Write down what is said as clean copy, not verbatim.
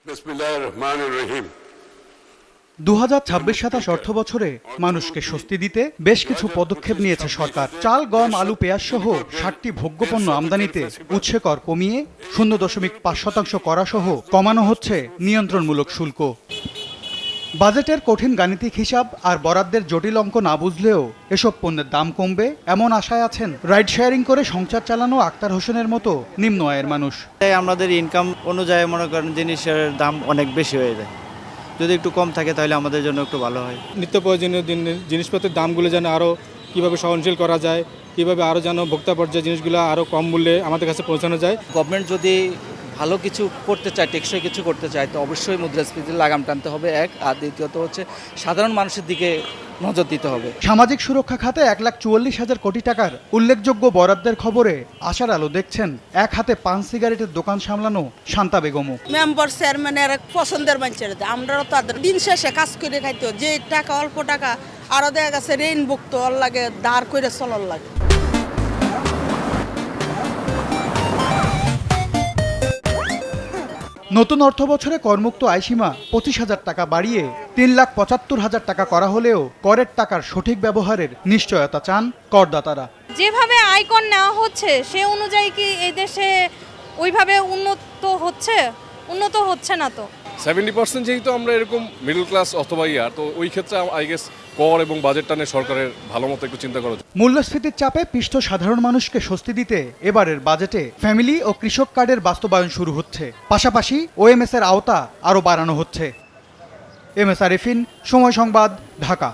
বিসমিল্লাহির রহমানির রহিম। 2026-27 অর্থবছরে মানুষকে স্বস্তি দিতে বেশ কিছু পদক্ষেপ নিয়েছে সরকার। চাল, গম, আলু, পেঁয়াজ সহ 60টি ভোগ্যপণ্য আমদানিতে উৎসে কর কমিয়ে 0.5% করা সহ কমানো হচ্ছে নিয়ন্ত্রণমূলক শুল্ক। বাজেটের কঠিন গাণিতিক হিসাব আর বরাদ্দের জটিল অঙ্ক না বুঝলেও এসব পণ্যের দাম কমবে এমন আশায় আছেন রাইড শেয়ারিং করে সংসার চালানো আক্তার হোসেনের মতো নিম্ন আয়ের মানুষ। আমাদের ইনকাম অনুযায়ী মনে করেন জিনিসের দাম অনেক বেশি হয়ে যায়, যদি একটু কম থাকে তাহলে আমাদের জন্য একটু ভালো হয়। নিত্য প্রয়োজনীয় জিনিসপত্রের দামগুলো যেন আরও কীভাবে সহনশীল করা যায়, কীভাবে আরও যেন ভোক্তা পর্যায়ে জিনিসগুলো আরও কম মূল্যে আমাদের কাছে পৌঁছানো যায়। গভর্নমেন্ট যদি ভালো কিছু করতে চায়, টেকসই কিছু করতে চায়, তো অবশ্যই মুদ্রাস্ফীতির লাগাম টানতে হবে এক, আর দ্বিতীয়ত হচ্ছে সাধারণ মানুষের দিকে নজর দিতে হবে। সামাজিক সুরক্ষা খাতে 1,44,000 কোটি টাকার উল্লেখযোগ্য বরাদ্দের খবরে আশার আলো দেখছেন এক হাতে পান সিগারেটের দোকান সামলানো শান্তা বেগমও। মেম্বার চেয়ারম্যানের পছন্দের মানুষের, আমরাও তাদের দিন শেষে কাজ করে খাইতে, যে টাকা অল্প টাকা আরো দেখা গেছে ঋণ ভুক্ত লাগে, দাঁড় করে চলার লাগে। নতুন অর্থ বছরে করমুক্ত আয়সীমা 25,000 টাকা বাড়িয়ে 3,75,000 টাকা করা হলেও করের টাকার সঠিক ব্যবহারের নিশ্চয়তা চান করদাতারা। যেভাবে আয়কর নেওয়া হচ্ছে সে অনুযায়ী কি এই দেশে ওইভাবে উন্নত হচ্ছে না। তো 70% যেহেতু আমরা এরকম মিডল ক্লাস অথবা ইয়ার, তো ওই ক্ষেত্রে আই গেস কর এবং বাজেট টানে সরকারের ভালো মতো একটু চিন্তা করা উচিত। মূল্যস্ফীতির চাপে পিষ্ট সাধারণ মানুষকে স্বস্তি দিতে এবারের বাজেটে ফ্যামিলি ও কৃষক কার্ডের বাস্তবায়ন শুরু হচ্ছে, পাশাপাশি ওএমএস এর আওতা আরও বাড়ানো হচ্ছে। এম এস আরিফিন, সময় সংবাদ, ঢাকা।